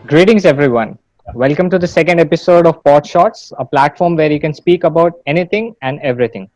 Greetings, everyone. Welcome to the second episode of Pod Shots, a platform where you can speak about anything and everything.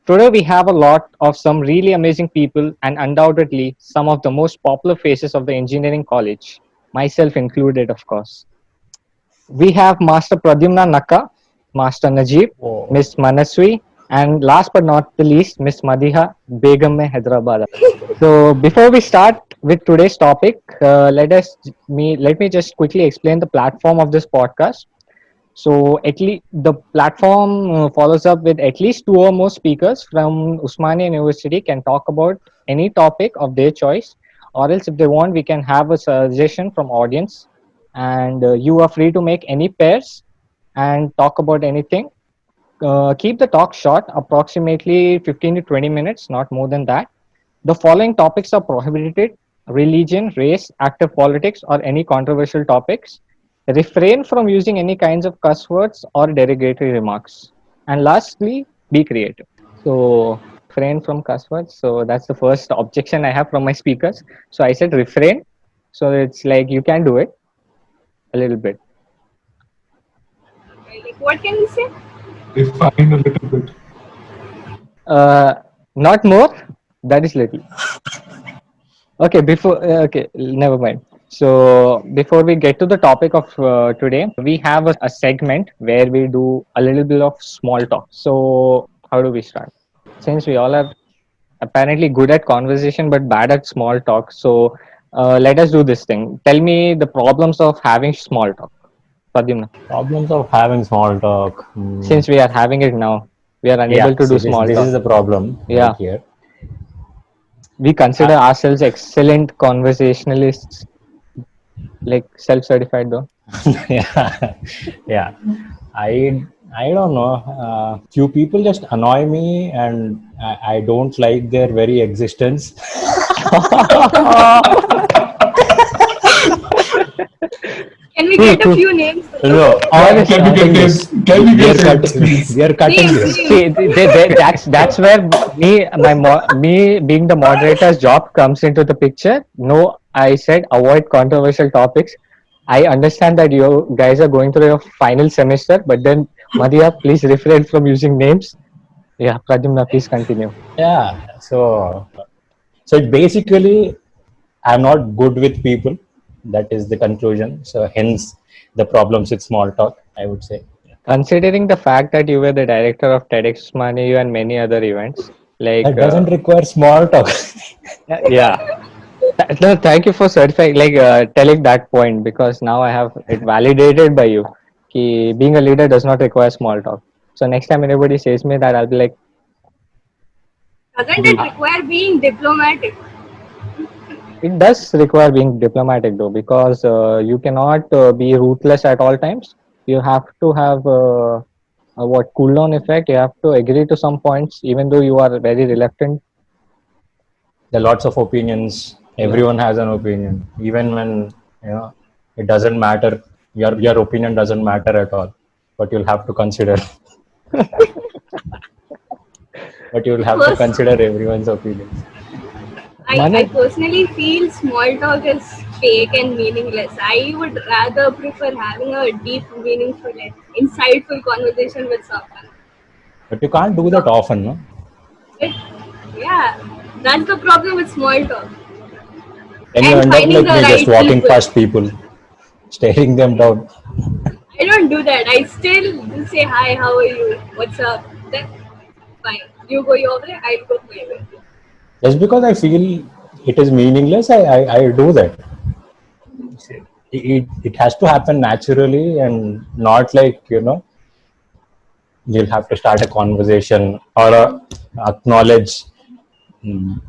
Today, we have a lot of some really amazing people and undoubtedly some of the most popular faces of the engineering college, myself included, of course. We have Master Pradyumna Nakka, Master Najib, Oh, Miss Manaswi, and last but not the least, Miss Madiha Begum Hyderabad. So before we start with today's topic, let me just quickly explain the platform of this podcast. So at least the platform follows up with at least two or more speakers from Usmania University can talk about any topic of their choice, or else if they want, we can have a suggestion from audience, and you are free to make any pairs and talk about anything. Keep the talk short, approximately 15 to 20 minutes, not more than that. The following topics are prohibited: religion, race, active politics, or any controversial topics. Refrain from using any kinds of cuss words or derogatory remarks. And lastly, be creative. So, refrain from cuss words. So, that's the first objection I have from my speakers. So, I said refrain. So, it's like you can do it a little bit. Like, what can we say? refine a little bit. Uh, Not more, that is little. Okay, never mind. So before we get to the topic of today, we have a segment where we do a little bit of small talk. So how do we start? Since we all are apparently good at conversation but bad at small talk, so let us do this thing. Tell me the problems of having small talk, Pradyumna. Problems of having small talk. Since we are having it now, we are Yeah, unable to see, do this small this talk. is the problem right Yeah, here. we consider Uh, ourselves excellent conversationalists, like self-certified though. yeah, yeah. I don't know. Few people just annoy me, and I don't like their very existence. Can we get a few names? No, Honest. we are cutting this. We are cutting. We are cutting Names, this. names. See, that's where me being the moderator's job comes into the picture. No, I said avoid controversial topics. I understand that you guys are going through your final semester, but then Madhya, please refrain from using names. Yeah, Pradyumna, please continue. Yeah. So it basically, I'm not good with people. That is the conclusion. So hence the problems with small talk, I would say. Considering the fact that you were the director of TEDx Mani and many other events, like That doesn't require small talk. yeah. No, thank you for certifying, like telling that point because now I have it validated by you. Ki being a leader does not require small talk. So next time anybody says me that, I'll be like, Doesn't it Hmm. require being diplomatic? it does require being diplomatic though, because you cannot be ruthless at all times. You have to have a what cool down effect. You have to agree to some points, even though you are very reluctant. There are lots of opinions. Yeah. Everyone has an opinion, even when it doesn't matter. Your opinion doesn't matter at all, but you'll have to consider. But you'll have to First, consider everyone's opinions. I Mane, personally feel small talk is fake and meaningless. I would rather prefer having a deep, meaningful, and insightful conversation with someone. But you can't do that So, often, no? it, yeah, that's the problem with small talk Then you and end up finding like the me, just right walking people. past people, staring them down. I don't do that. I still just say hi, how are you? What's up? Then fine. You go your way, I'll go my way. Just because I feel it is meaningless, I do that. It has to happen naturally and not like, you'll have to start a conversation or acknowledge mm,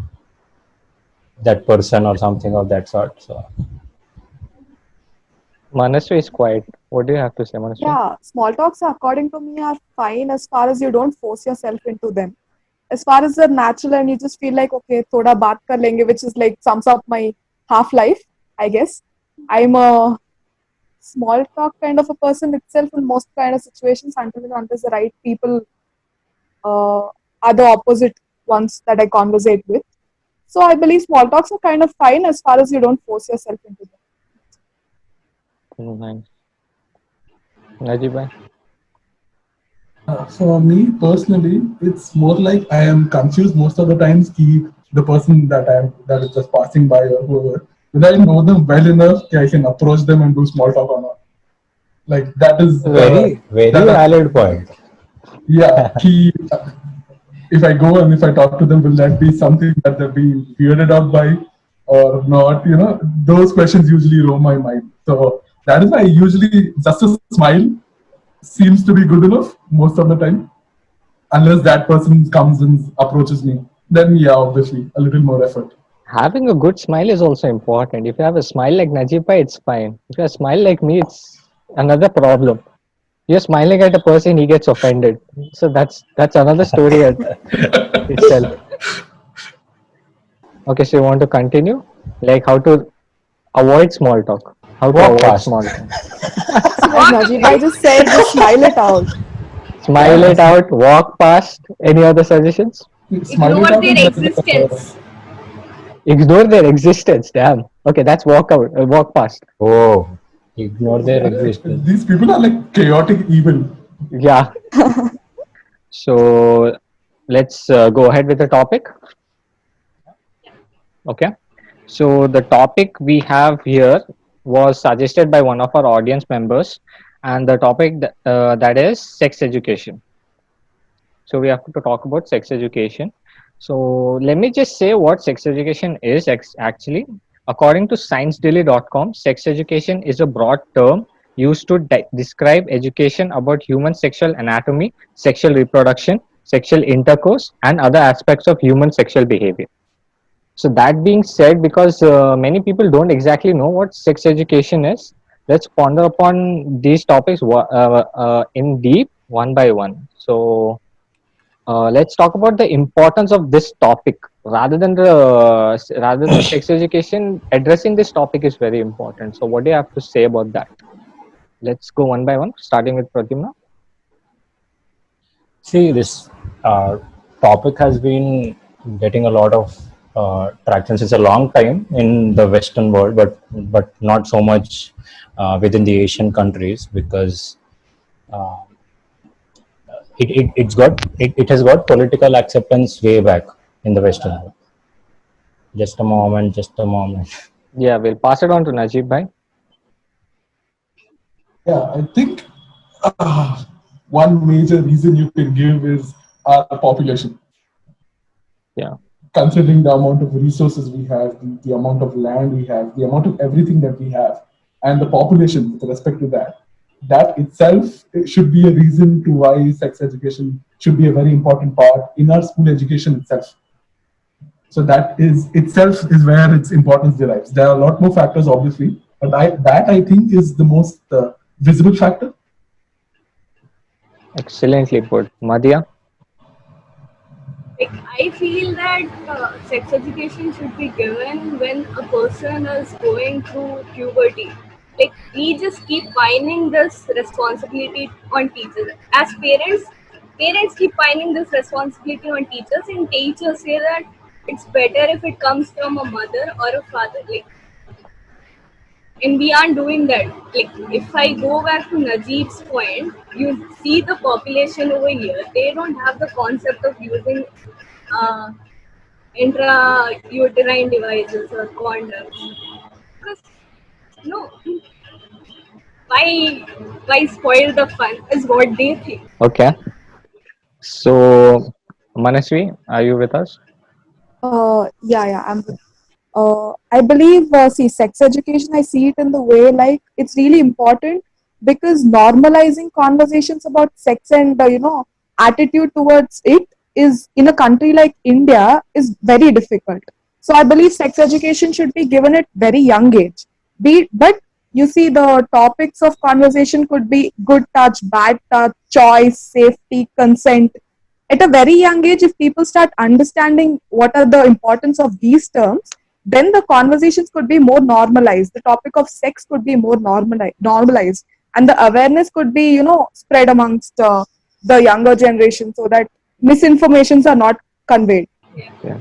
that person or something of that sort. So Manaswi is quiet. What do you have to say, Manaswi? Yeah, small talks, according to me, are fine as far as you don't force yourself into them. As far as they're natural and you just feel like, okay, thoda baat kar lenge, which is like sums up my half life, I guess. I'm a small talk kind of a person itself in most kind of situations until and unless the right people are the opposite ones that I conversate with. So I believe small talks are kind of fine as far as you don't force yourself into them. Nice. Najib bhai? For me personally, it's more like I am confused most of the times. The person that is just passing by or whoever, whether I know them well enough, I can approach them and do small talk or not. Like that is Very that valid point. yeah. If I go and if I talk to them, will that be something that they're being weirded out by or not? Those questions usually roam my mind. So that is why usually just a smile seems to be good enough most of the time. Unless that person comes and approaches me, then yeah, obviously a little more effort. Having a good smile is also important. If you have a smile like Najib bhai, it's fine. If you have a smile like me, it's another problem. You're smiling at a person, he gets offended. So that's another story itself. Okay, so you want to continue? Like how to avoid small talk. How to Walk avoid past. small talk. As Najib bhai just said, just smile it out. Smile it out, walk past. Any other suggestions? Smile it Ignore out their and then, existence. Ignore their existence. Damn. Okay, that's walk out, walk past. Oh, ignore their existence. these people are like chaotic evil. Yeah. So let's go ahead with the topic. Okay. So the topic we have here was suggested by one of our audience members, and the topic that is sex education. So we have to talk about sex education. So let me just say what sex education is actually. According to ScienceDaily.com, sex education is a broad term used to describe education about human sexual anatomy, sexual reproduction, sexual intercourse, and other aspects of human sexual behavior. So that being said, because many people don't exactly know what sex education is, let's ponder upon these topics in deep one by one. So let's talk about the importance of this topic rather than sex education. Addressing this topic is very important. So what do you have to say about that? Let's go one by one, starting with Pradyumna. See, this topic has been getting a lot of traction since a long time in the Western world, but not so much within the Asian countries because uh, it has got political acceptance way back in the Western world. Just a moment, just a moment. Yeah, we'll pass it on to Najib bhai. Yeah, I think one major reason you can give is our population. Yeah. Considering the amount of resources we have, the amount of land we have, the amount of everything that we have, and the population with respect to that itself should be a reason to why sex education should be a very important part in our school education itself. So that is itself is where its importance derives. There are a lot more factors, obviously, but that I think is the most visible factor. Excellently put. Madhya? Like, I feel that sex education should be given when a person is going through puberty. Like, we just keep piling this responsibility on teachers. As parents keep piling this responsibility on teachers, and teachers say that it's better if it comes from a mother or a father. Like, and we aren't doing that. Like, if I go back to Najib's point, you see the population over here, they don't have the concept of using uh, intrauterine devices or condoms. Because, no, why, why spoil the fun is what they think. Okay. So, Manasvi, are you with us? Yeah, I'm good. I believe, see, sex education, I see it in the way like it's really important because normalizing conversations about sex and, attitude towards it is in a country like India is very difficult. So I believe sex education should be given at very young age. But you see, the topics of conversation could be good touch, bad touch, choice, safety, consent. At a very young age, if people start understanding what are the importance of these terms, then the conversations could be more normalized. The topic of sex could be more normalized, and the awareness could be, spread amongst the younger generation so that misinformations are not conveyed. Yeah.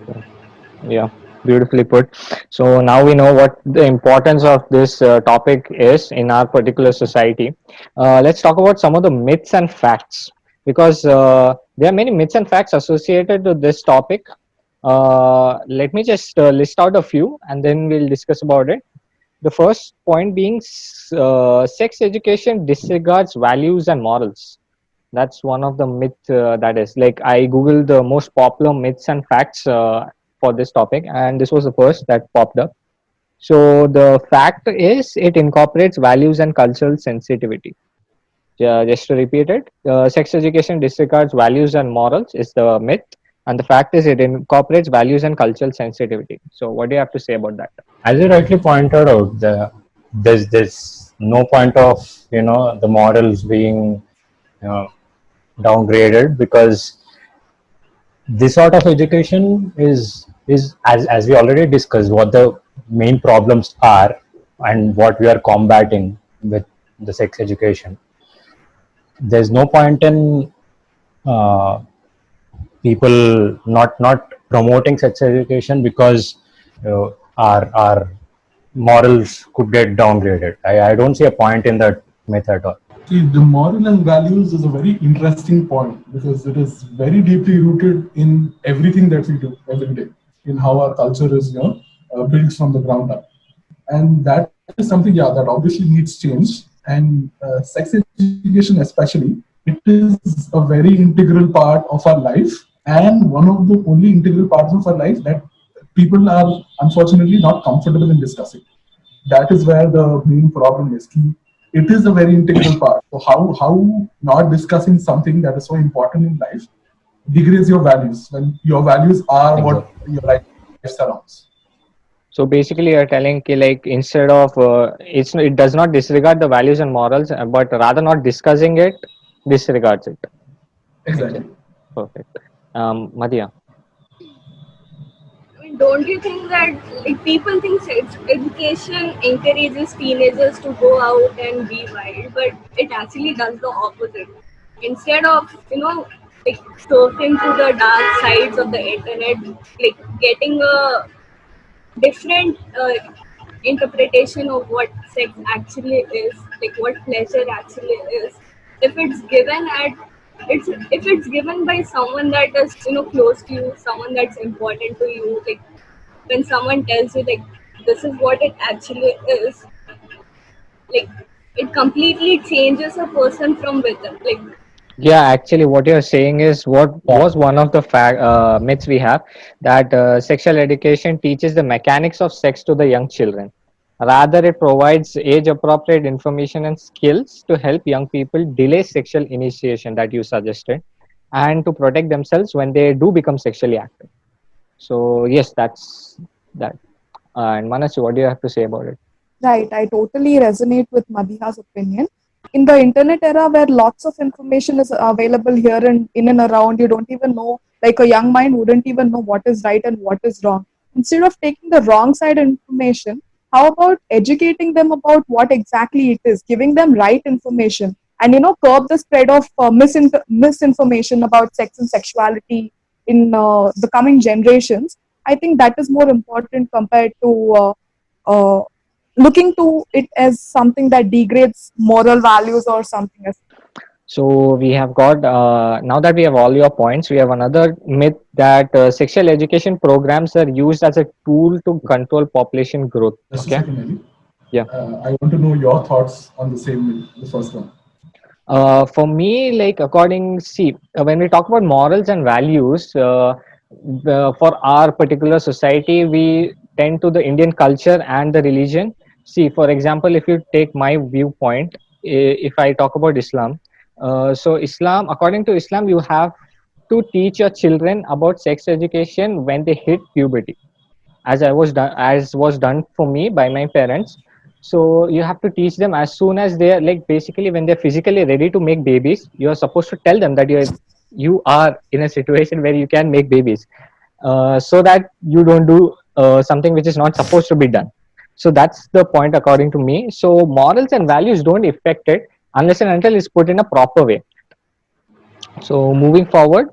Yeah. Beautifully put. So now we know what the importance of this topic is in our particular society. Let's talk about some of the myths and facts, because there are many myths and facts associated with this topic. Let me just list out a few and then we'll discuss about it. The first point being sex education disregards values and morals. That's one of the myth that is like I googled the most popular myths and facts for this topic, and this was the first that popped up. So the fact is it incorporates values and cultural sensitivity. Just to repeat it, sex education disregards values and morals is the myth, and the fact is it incorporates values and cultural sensitivity. So what do you have to say about that? As you rightly pointed out, there's no point of the morals being uh, downgraded, because this sort of education is as we already discussed what the main problems are and what we are combating with the sex education. There's no point in uh, people not promoting sex education because our morals could get downgraded. I don't see a point in that myth at all. See, the moral and values is a very interesting point because it is very deeply rooted in everything that we do every day, in how our culture is, built from the ground up. And that is something, yeah, that obviously needs change. And sex education, especially, it is a very integral part of our life, and one of the only integral parts of our life that people are unfortunately not comfortable in discussing. That is where the main problem is. It is a very integral part. So how not discussing something that is so important in life degrades your values when your values are what your life surrounds. So basically, you're telling ki, like instead of it does not disregard the values and morals, but rather not discussing it, disregards it. Exactly. Perfect. Madhya. I mean, don't you think that like people think sex education encourages teenagers to go out and be wild, but it actually does the opposite. Instead of like surfing through the dark sides of the internet, like getting a different interpretation of what sex actually is, like what pleasure actually is. If it's given at if it's given by someone that is close to you, someone that's important to you, like when someone tells you like this is what it actually is, like it completely changes a person from within. Like Yeah, actually, what you're saying is what was one of the myths we have, that sexual education teaches the mechanics of sex to the young children. Rather, it provides age appropriate information and skills to help young people delay sexual initiation that you suggested and to protect themselves when they do become sexually active. So, yes, that's that. And Manasu, what do you have to say about it? Right, I totally resonate with Madhiha's opinion. In the internet era where lots of information is available here and in and around, you don't even know, like a young mind wouldn't even know what is right and what is wrong. Instead of taking the wrong side information, how about educating them about what exactly it is, giving them right information, and curb the spread of misinformation about sex and sexuality in the coming generations. I think that is more important compared to uh, looking to it as something that degrades moral values or something else. So we have got now that we have all your points, we have another myth that sexual education programs are used as a tool to control population growth. Just a Okay. second, Ali. Yeah. I want to know your thoughts on the same, the first one. For me, like when we talk about morals and values, for our particular society, we tend to the Indian culture and the religion. See, for example, if you take my viewpoint, if I talk about Islam, so Islam, according to Islam, you have to teach your children about sex education when they hit puberty, as was done for me by my parents. So you have to teach them as soon as they are, like, basically when they're physically ready to make babies, you're supposed to tell them that you are in a situation where you can make babies, so that you don't do something which is not supposed to be done. So that's the point according to me. So morals and values don't affect it unless and until it's put in a proper way. So moving forward,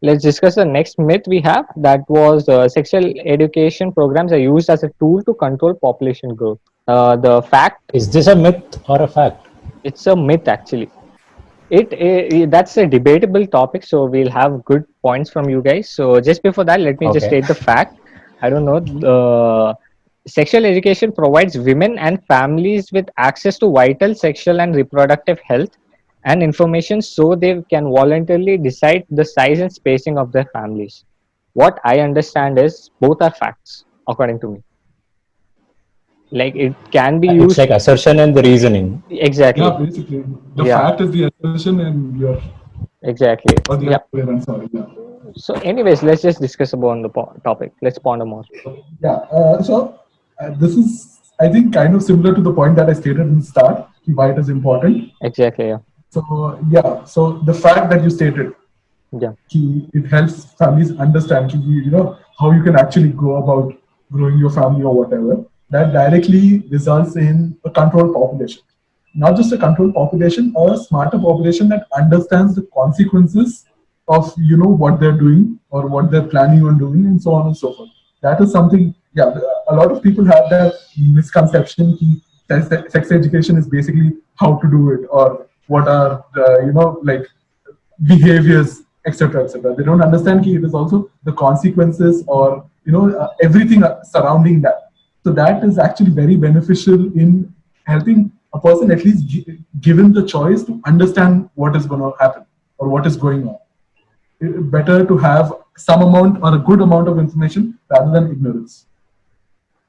let's discuss the next myth we have. That was sexual education programs are used as a tool to control population growth. The fact, Is this a myth or a fact? it's a myth actually. That's a debatable topic, so we'll have good points from you guys. So just before that, let me just Okay. state the fact. I don't know. Sexual education provides women and families with access to vital sexual and reproductive health and information, so they can voluntarily decide the size and spacing of their families. What I understand is both are facts, according to me. Like it can be It's used like assertion and the reasoning. exactly. Yeah, basically, the Yeah, fact is the assertion, and you're exactly. or the Yeah. other way around. Sorry. Yeah. So, anyways, let's just discuss about the topic. Let's ponder more. Yeah. So this is, I think, kind of similar to the point that I stated in the start. Why it is important. Exactly. Yeah. So yeah. So the fact that you stated, Yeah. it helps families understand, how you can actually go about growing your family or whatever. That directly results in a controlled population. Not just a controlled population, a smarter population that understands the consequences of what they're doing or what they're planning on doing, and so on and so forth. That is something. Yeah, a lot of people have that misconception that sex education is basically how to do it, or what are the, like behaviors, etc., etc. They don't understand that it is also the consequences, or everything surrounding that. So that is actually very beneficial in helping a person, at least given the choice, to understand what is going to happen or what is going on. Better to have some amount or a good amount of information rather than ignorance.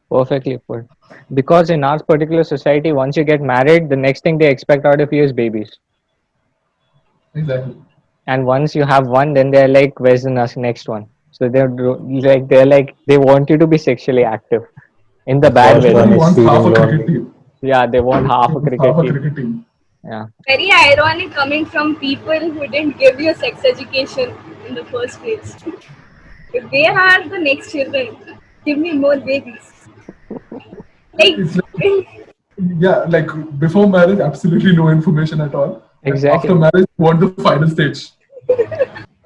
Perfectly put. Because in our particular society, once you get married, the next thing they expect out of you is babies. Exactly. And once you have one, then they're like, "Where's the next one?" So they're like they want you to be sexually active, in the The bad first way one Everybody though. is wants half feeling a cricket lonely. team. Yeah, they want half a cricket Half a team. cricket team. Yeah. Very ironic coming from people who didn't give you sex education in the first place. If they are the next children, give me more babies. Like, It's like, yeah, like before marriage, absolutely no information at all. And after Exactly. marriage, you want the final stage.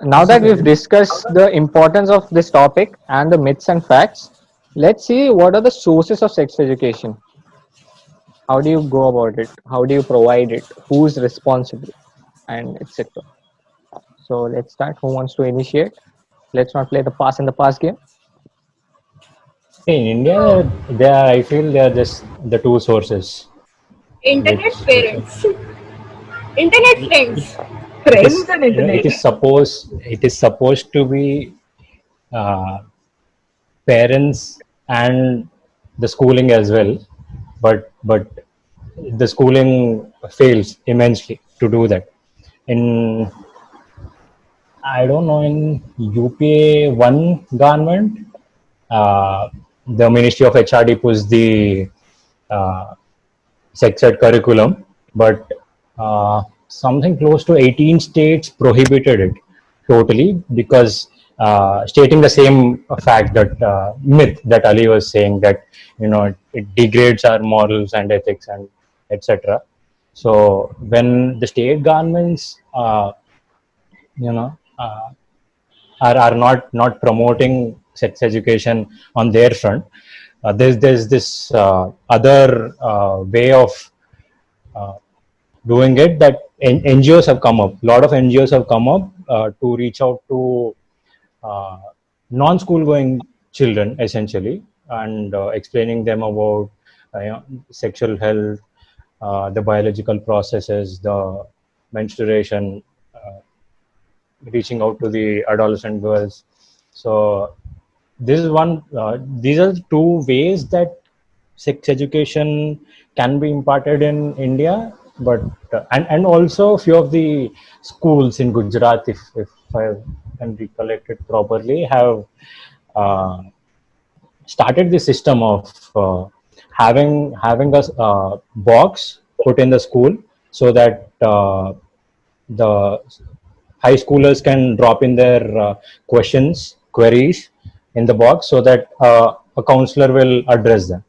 Now It's that just we've like, discussed the importance of this topic and the myths and facts, let's see what are the sources of sex education. How do you go about it? How do you provide it? Who's responsible? And etc. So let's start. Who wants to initiate? Let's not play the pass in the past game. In India, they are. I feel they are just the two sources, internet which parents, internet friends. it Friends is. and You know, internet. it is supposed to be uh, parents and the schooling as well, but the schooling fails immensely to do that. In I don't know, in UPA one government, the Ministry of HRD puts the uh, sex ed curriculum, but something close to 18 states prohibited it totally, because stating the same fact, that myth that Ali was saying, that it degrades our morals and ethics and etc. So when the state governments you know uh, are not promoting sex education on their front, there's this other way of uh, doing it, that NGOs have come up. A lot of NGOs have come up to reach out to uh, non-school going children, essentially, and explaining them about sexual health, the biological processes, the menstruation, uh, reaching out to the adolescent girls. So this is one. These are two ways that sex education can be imparted in India. But and also few of the schools in Gujarat, if I can recollect it properly, have uh, started the system of having a box put in the school, so that the high schoolers can drop in their queries in the box, so that a counselor will address them.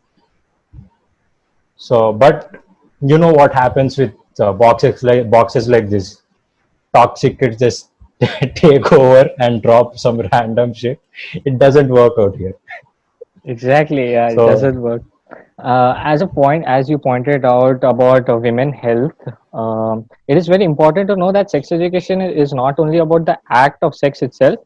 So, but you know what happens with boxes like this? Toxic kids just take over and drop some random shit. It doesn't work out here. Exactly. Yeah, it So doesn't work. As a point, as you pointed out about women health, it is very important to know that sex education is not only about the act of sex itself,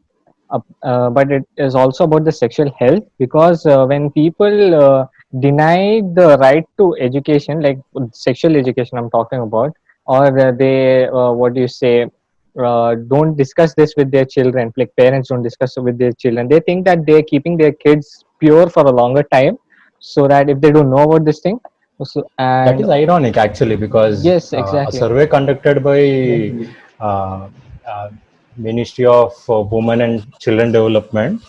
but it is also about the sexual health. Because when people deny the right to education, like sexual education, I'm talking about, or they, what do you say, don't discuss this with their children. Like parents don't discuss it with their children. They think that they're keeping their kids pure for a longer time, so that if they don't know about this thing, so, that and is ironic actually, because yes, a exactly. survey conducted by Exactly. uh, uh, Ministry of Women and Children Development,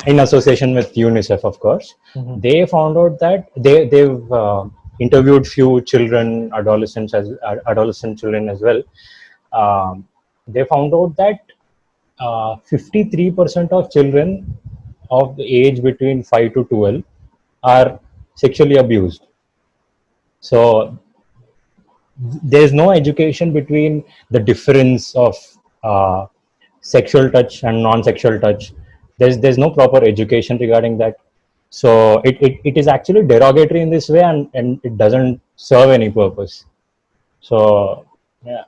in association with UNICEF, of course, Hmm. they found out that they've interviewed few children, adolescent children as well. They found out that 53% of children of the age between 5 to 12 are sexually abused. So there's no education between the difference of uh, sexual touch and non-sexual touch. There's no proper education regarding that. So it is actually derogatory in this way, and it doesn't serve any purpose. So yeah.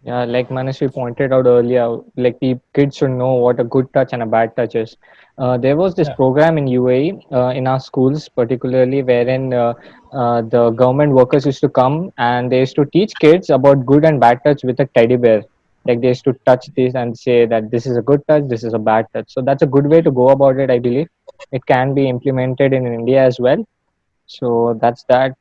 Yeah, like Manasvi pointed out earlier, like kids should know what a good touch and a bad touch is. There was this Yeah. program in UAE, in our schools particularly, wherein the government workers used to come and they used to teach kids about good and bad touch with a teddy bear. Like they used to touch this and say that this is a good touch, this is a bad touch. So that's a good way to go about it, I believe. It can be implemented in India as well. So that's that.